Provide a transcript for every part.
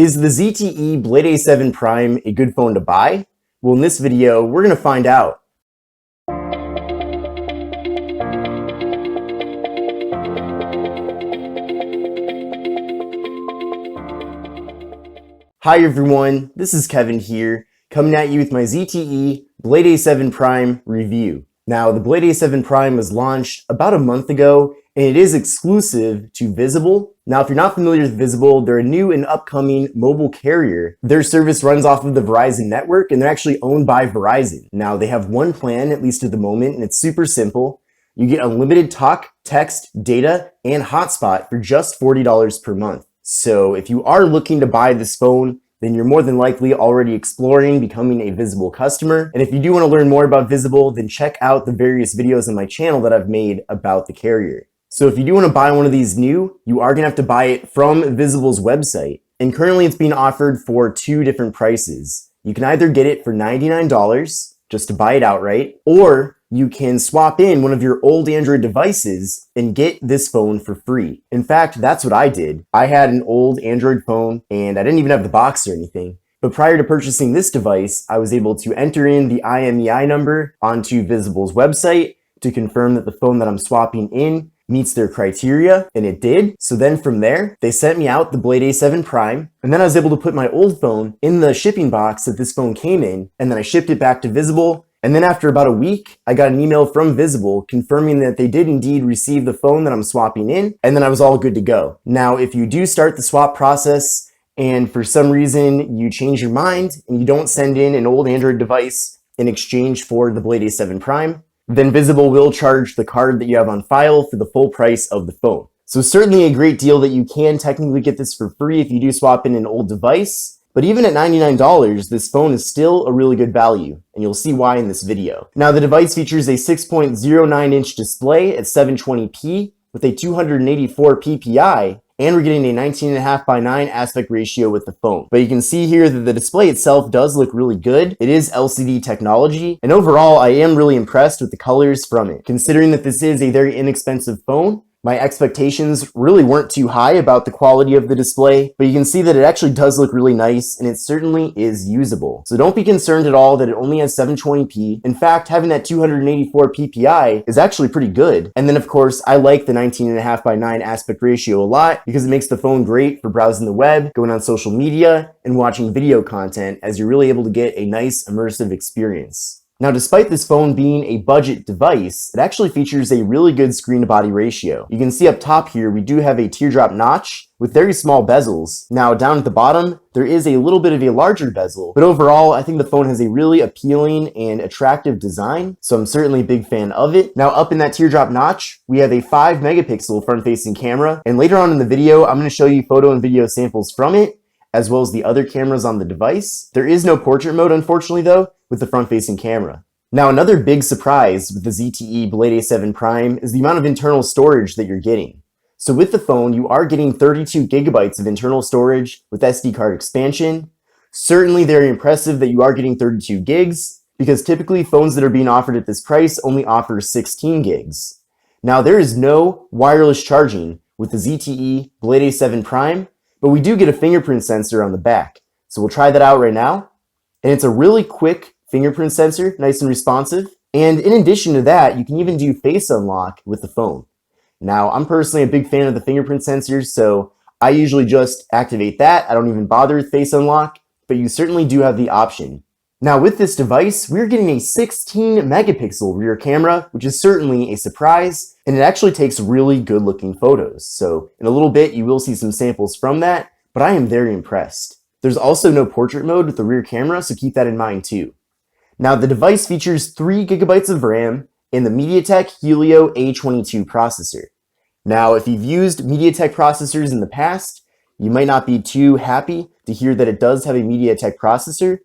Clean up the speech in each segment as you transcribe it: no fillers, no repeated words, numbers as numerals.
Is the ZTE Blade A7 Prime a good phone to buy? Well, in this video, we're going to find out. Hi everyone, this is Kevin here, coming at you with my ZTE Blade A7 Prime review. Now, the Blade A7 Prime was launched about a month ago, and it is exclusive to Visible. Now, if you're not familiar with Visible, they're a new and upcoming mobile carrier. Their service runs off of the Verizon network, and they're actually owned by Verizon. Now, they have one plan, at least at the moment, and it's super simple. You get unlimited talk, text, data, and hotspot for just $40 per month. So if you are looking to buy this phone, then you're more than likely already exploring becoming a Visible customer. And if you do want to learn more about Visible, then check out the various videos on my channel that I've made about the carrier. So if you do want to buy one of these new, you are going to have to buy it from Visible's website. And currently it's being offered for two different prices. You can either get it for $99 just to buy it outright, or you can swap in one of your old Android devices and get this phone for free. In fact, that's what I did. I had an old Android phone and I didn't even have the box or anything. But prior to purchasing this device, I was able to enter in the IMEI number onto Visible's website to confirm that the phone that I'm swapping in meets their criteria, and it did. So then from there, they sent me out the Blade A7 Prime, and then I was able to put my old phone in the shipping box that this phone came in, and then I shipped it back to Visible. And then after about a week, I got an email from Visible confirming that they did indeed receive the phone that I'm swapping in, and then I was all good to go. Now, if you do start the swap process, and for some reason you change your mind, and you don't send in an old Android device in exchange for the Blade A7 Prime, then Visible will charge the card that you have on file for the full price of the phone. So certainly a great deal that you can technically get this for free if you do swap in an old device. But even at $99, this phone is still a really good value, and you'll see why in this video. Now, the device features a 6.09-inch display at 720p with a 284 ppi, and we're getting a 19.5:9 aspect ratio with the phone. But you can see here that the display itself does look really good. It is LCD technology, and overall, I am really impressed with the colors from it. Considering that this is a very inexpensive phone, my expectations really weren't too high about the quality of the display, but you can see that it actually does look really nice, and it certainly is usable. So don't be concerned at all that it only has 720p. In fact, having that 284 ppi is actually pretty good. And then of course, I like the 19.5:9 aspect ratio a lot because it makes the phone great for browsing the web, going on social media, and watching video content, as you're really able to get a nice immersive experience. Now, despite this phone being a budget device, it actually features a really good screen-to-body ratio. You can see up top here, we do have a teardrop notch with very small bezels. Now, down at the bottom, there is a little bit of a larger bezel, but overall, I think the phone has a really appealing and attractive design, so I'm certainly a big fan of it. Now, up in that teardrop notch, we have a 5-megapixel front-facing camera, and later on in the video, I'm going to show you photo and video samples from it, as well as the other cameras on the device. There is no portrait mode, unfortunately, though, with the front-facing camera. Now, another big surprise with the ZTE Blade A7 Prime is the amount of internal storage that you're getting. So with the phone, you are getting 32 gigabytes of internal storage with SD card expansion. Certainly very impressive that you are getting 32 gigs, because typically phones that are being offered at this price only offer 16 gigs. Now, there is no wireless charging with the ZTE Blade A7 Prime, but we do get a fingerprint sensor on the back. So we'll try that out right now. And it's a really quick fingerprint sensor, nice and responsive. And in addition to that, you can even do face unlock with the phone. Now, I'm personally a big fan of the fingerprint sensors, so I usually just activate that. I don't even bother with face unlock, but you certainly do have the option. Now, with this device, we're getting a 16-megapixel rear camera, which is certainly a surprise, and it actually takes really good-looking photos. So in a little bit, you will see some samples from that, but I am very impressed. There's also no portrait mode with the rear camera, so keep that in mind too. Now, the device features 3 gigabytes of RAM and the MediaTek Helio A22 processor. Now, if you've used MediaTek processors in the past, you might not be too happy to hear that it does have a MediaTek processor,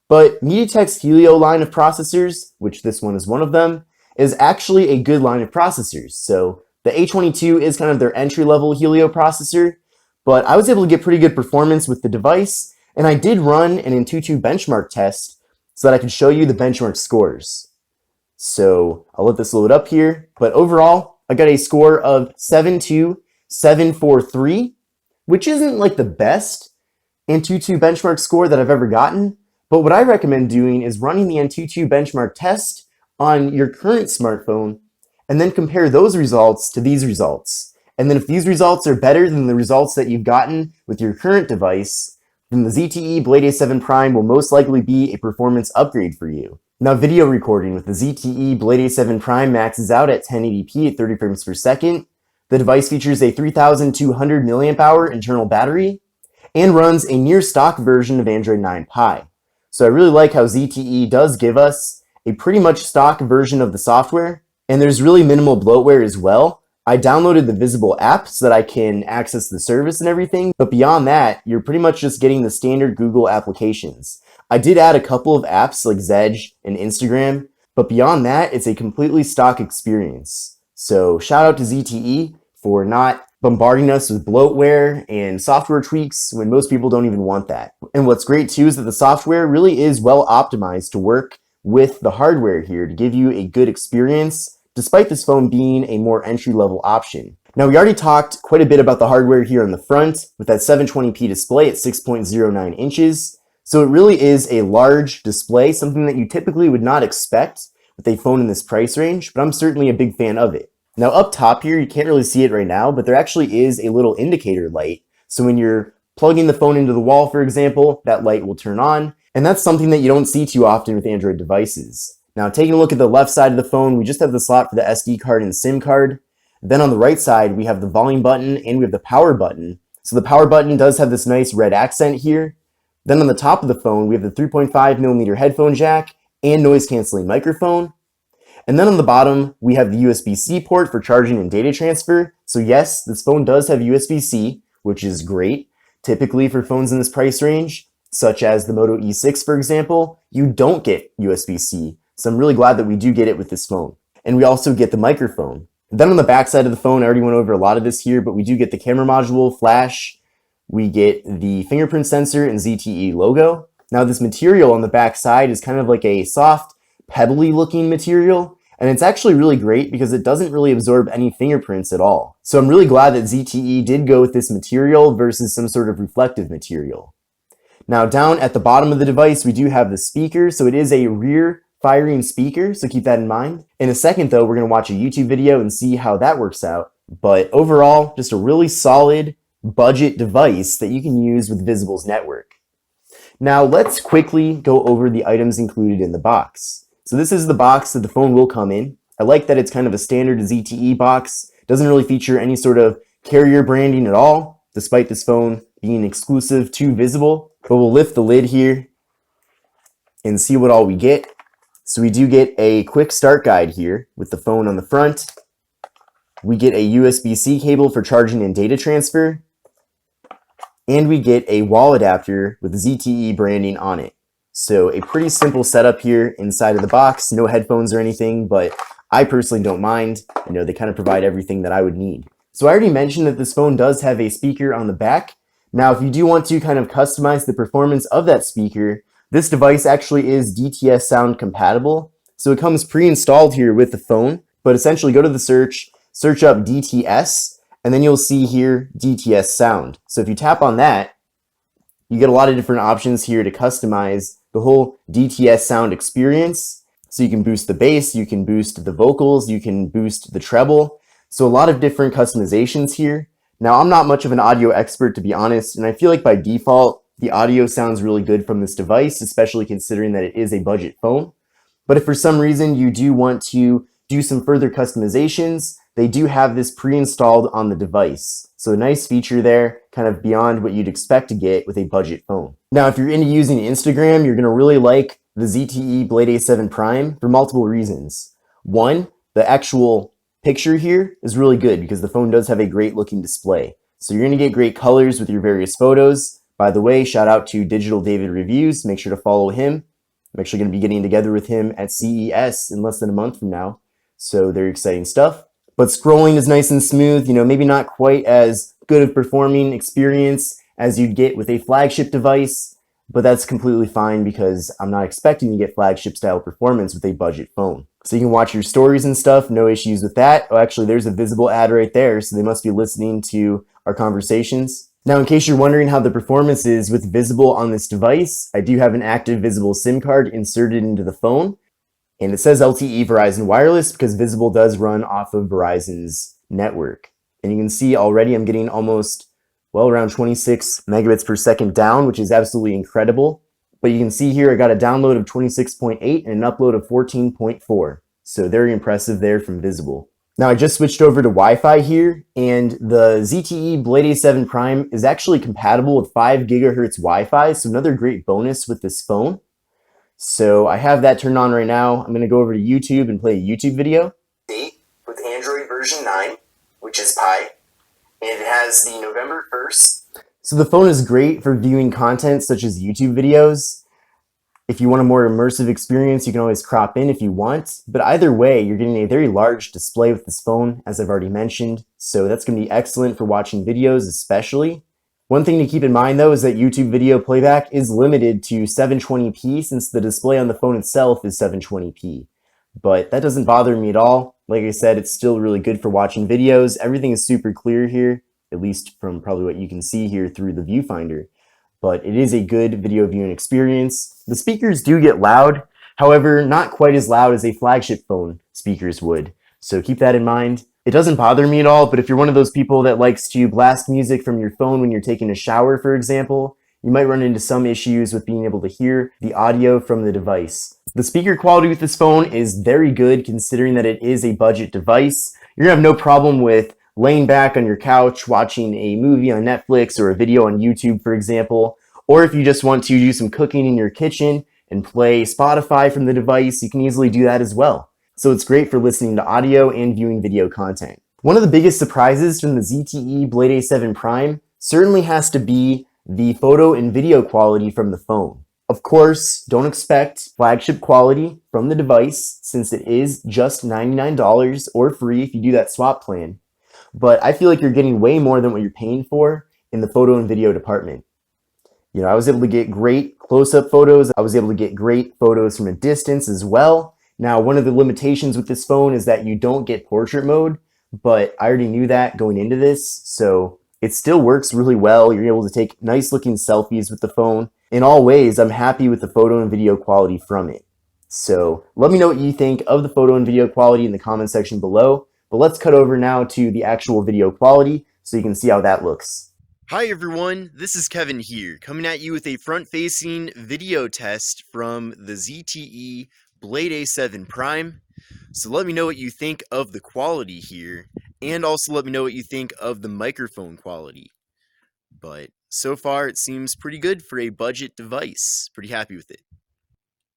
but MediaTek's Helio line of processors, which this one is one of them, is actually a good line of processors. So the A22 is kind of their entry-level Helio processor, but I was able to get pretty good performance with the device, and I did run an Antutu benchmark test so that I could show you the benchmark scores. So I'll let this load up here, but overall, I got a score of 72743, which isn't like the best, Antutu benchmark score that I've ever gotten, but what I recommend doing is running the Antutu benchmark test on your current smartphone and then compare those results to these results. And then if these results are better than the results that you've gotten with your current device, then the ZTE Blade A7 Prime will most likely be a performance upgrade for you. Now, video recording with the ZTE Blade A7 Prime maxes out at 1080p at 30 frames per second. The device features a 3200 mAh internal battery and runs a near stock version of Android 9 Pie. So I really like how ZTE does give us a pretty much stock version of the software, and there's really minimal bloatware as well. I downloaded the Visible app so that I can access the service and everything, but beyond that, you're pretty much just getting the standard Google applications. I did add a couple of apps like Zedge and Instagram, but beyond that, it's a completely stock experience. So shout out to ZTE for not bombarding us with bloatware and software tweaks when most people don't even want that. And what's great too is that the software really is well optimized to work with the hardware here to give you a good experience, despite this phone being a more entry-level option. Now, we already talked quite a bit about the hardware here on the front with that 720p display at 6.09 inches. So it really is a large display, something that you typically would not expect with a phone in this price range, but I'm certainly a big fan of it. Now, up top here, you can't really see it right now, but there actually is a little indicator light. So when you're plugging the phone into the wall, for example, that light will turn on, and that's something that you don't see too often with Android devices. Now, taking a look at the left side of the phone, we just have the slot for the SD card and SIM card. Then on the right side, we have the volume button and we have the power button. So the power button does have this nice red accent here. Then on the top of the phone, we have the 3.5mm headphone jack and noise canceling microphone. And then on the bottom, we have the USB-C port for charging and data transfer. So yes, this phone does have USB-C, which is great. Typically for phones in this price range, such as the Moto E6, for example, you don't get USB-C. So I'm really glad that we do get it with this phone. And we also get the microphone. And then on the back side of the phone, I already went over a lot of this here, but we do get the camera module, flash, we get the fingerprint sensor and ZTE logo. Now this material on the back side is kind of like a soft, pebbly looking material, and it's actually really great because it doesn't really absorb any fingerprints at all. So I'm really glad that ZTE did go with this material versus some sort of reflective material. Now down at the bottom of the device, we do have the speaker, so it is a rear firing speaker, so keep that in mind. In a second though, we're going to watch a YouTube video and see how that works out. But overall, just a really solid budget device that you can use with Visible's network. Now let's quickly go over the items included in the box. So this is the box that the phone will come in. I like that it's kind of a standard ZTE box. It doesn't really feature any sort of carrier branding at all, despite this phone being exclusive to Visible. But we'll lift the lid here and see what all we get. So we do get a quick start guide here with the phone on the front. We get a USB-C cable for charging and data transfer. And we get a wall adapter with ZTE branding on it. So a pretty simple setup here inside of the box, no headphones or anything, but I personally don't mind. You know, they kind of provide everything that I would need. So I already mentioned that this phone does have a speaker on the back. Now, if you do want to kind of customize the performance of that speaker, this device actually is DTS sound compatible. So it comes pre-installed here with the phone, but essentially go to the search up DTS, and then you'll see here DTS sound. So if you tap on that, you get a lot of different options here to customize the whole DTS sound experience. So you can boost the bass, you can boost the vocals, you can boost the treble. So a lot of different customizations here. Now, I'm not much of an audio expert, to be honest, and I feel like by default, the audio sounds really good from this device, especially considering that it is a budget phone. But if for some reason you do want to do some further customizations, they do have this pre-installed on the device. So a nice feature there, kind of beyond what you'd expect to get with a budget phone. Now, if you're into using Instagram, you're going to really like the ZTE Blade A7 Prime for multiple reasons. One, the actual picture here is really good because the phone does have a great looking display. So you're going to get great colors with your various photos. By the way, shout out to Digital David Reviews. Make sure to follow him. I'm actually going to be getting together with him at CES in less than a month from now. So very exciting stuff. But scrolling is nice and smooth, you know, maybe not quite as good of performing experience as you'd get with a flagship device, but that's completely fine because I'm not expecting to get flagship style performance with a budget phone. So you can watch your stories and stuff, no issues with that. Oh, actually, there's a Visible ad right there, so they must be listening to our conversations. Now, in case you're wondering how the performance is with Visible on this device, I do have an active Visible SIM card inserted into the phone, and it says LTE Verizon Wireless because Visible does run off of Verizon's network. And you can see already I'm getting almost, well, around 26 megabits per second down, which is absolutely incredible. But you can see here I got a download of 26.8 and an upload of 14.4. So very impressive there from Visible. Now I just switched over to Wi-Fi here, and the ZTE Blade A7 Prime is actually compatible with 5 gigahertz Wi-Fi, so another great bonus with this phone. So I have that turned on right now. I'm going to go over to YouTube and play a YouTube video. With Android version 9, which is Pi, and it has the November 1st. So the phone is great for viewing content such as YouTube videos. If you want a more immersive experience, you can always crop in if you want, but either way, you're getting a very large display with this phone, as I've already mentioned, so that's going to be excellent for watching videos especially. One thing to keep in mind though is that YouTube video playback is limited to 720p since the display on the phone itself is 720p. But that doesn't bother me at all. Like I said, it's still really good for watching videos. Everything is super clear here, at least from probably what you can see here through the viewfinder. But it is a good video viewing experience. The speakers do get loud, however, not quite as loud as a flagship phone speakers would. So keep that in mind. It doesn't bother me at all, but if you're one of those people that likes to blast music from your phone when you're taking a shower, for example, you might run into some issues with being able to hear the audio from the device. The speaker quality with this phone is very good considering that it is a budget device. You're gonna have no problem with laying back on your couch watching a movie on Netflix or a video on YouTube, for example, or if you just want to do some cooking in your kitchen and play Spotify from the device, you can easily do that as well. So it's great for listening to audio and viewing video content. One of the biggest surprises from the ZTE Blade A7 Prime certainly has to be the photo and video quality from the phone. Of course, don't expect flagship quality from the device since it is just $99 or free if you do that swap plan. But I feel like you're getting way more than what you're paying for in the photo and video department. You know, I was able to get great close-up photos. I was able to get great photos from a distance as well. Now, one of the limitations with this phone is that you don't get portrait mode, but I already knew that going into this, so it still works really well. You're able to take nice-looking selfies with the phone. In all ways, I'm happy with the photo and video quality from it. So let me know what you think of the photo and video quality in the comment section below. But let's cut over now to the actual video quality so you can see how that looks. Hi everyone, this is Kevin here, coming at you with a front-facing video test from the ZTE Blade A7 Prime. So let me know what you think of the quality here, and also let me know what you think of the microphone quality. But so far it seems pretty good for a budget device. Pretty happy with it.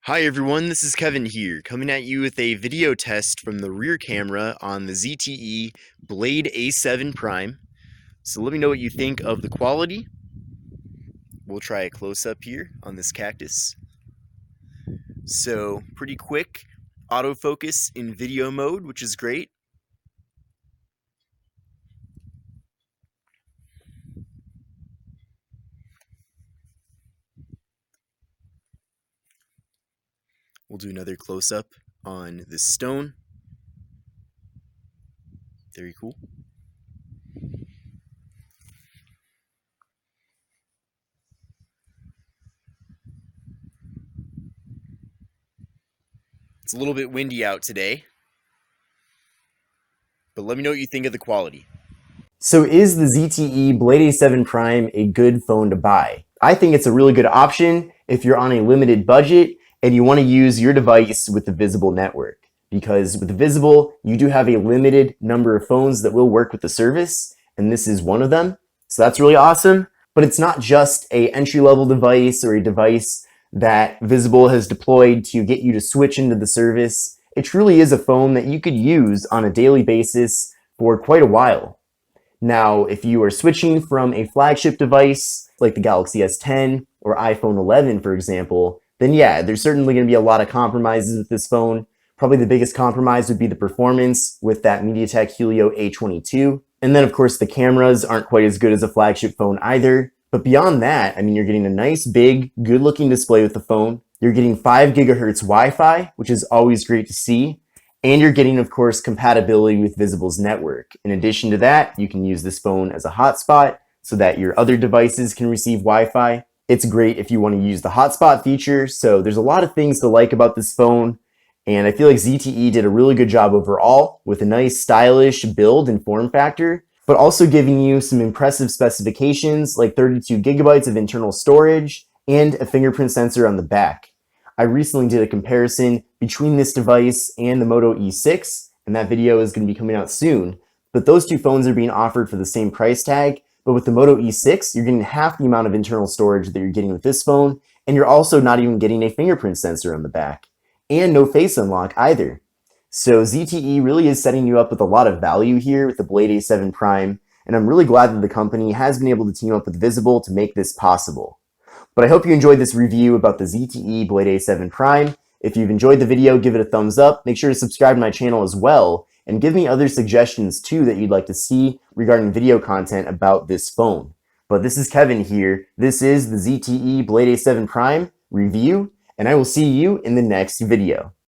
Hi everyone, this is Kevin here, coming at you with a video test from the rear camera on the ZTE Blade A7 Prime. So let me know what you think of the quality. We'll try a close-up here on this cactus. So pretty quick autofocus in video mode, which is great. We'll do another close-up on this stone. Very cool. It's a little bit windy out today, but let me know what you think of the quality. So is the ZTE Blade A7 Prime a good phone to buy? I think it's a really good option if you're on a limited budget and you want to use your device with the Visible network. Because with Visible, you do have a limited number of phones that will work with the service, and this is one of them. So that's really awesome, but it's not just a entry-level device or a device that Visible has deployed to get you to switch into the service. It truly is a phone that you could use on a daily basis for quite a while. Now, if you are switching from a flagship device like the Galaxy S10 or iPhone 11, for example, then yeah, there's certainly going to be a lot of compromises with this phone. Probably the biggest compromise would be the performance with that MediaTek Helio A22. And then, of course, the cameras aren't quite as good as a flagship phone either. But beyond that, I mean, you're getting a nice, big, good-looking display with the phone. You're getting 5 gigahertz Wi-Fi, which is always great to see. And you're getting, of course, compatibility with Visible's network. In addition to that, you can use this phone as a hotspot so that your other devices can receive Wi-Fi. It's great if you want to use the hotspot feature, so there's a lot of things to like about this phone, and I feel like ZTE did a really good job overall with a nice stylish build and form factor, but also giving you some impressive specifications like 32 gigabytes of internal storage and a fingerprint sensor on the back. I recently did a comparison between this device and the Moto E6, and that video is going to be coming out soon, but those two phones are being offered for the same price tag. But with the Moto E6, you're getting half the amount of internal storage that you're getting with this phone, and you're also not even getting a fingerprint sensor on the back, and no face unlock either. So ZTE really is setting you up with a lot of value here with the Blade A7 Prime, and I'm really glad that the company has been able to team up with Visible to make this possible. But I hope you enjoyed this review about the ZTE Blade A7 Prime. If you've enjoyed the video, give it a thumbs up. Make sure to subscribe to my channel as well, and give me other suggestions too that you'd like to see regarding video content about this phone. But this is Kevin here. This is the ZTE Blade A7 Prime review, and I will see you in the next video.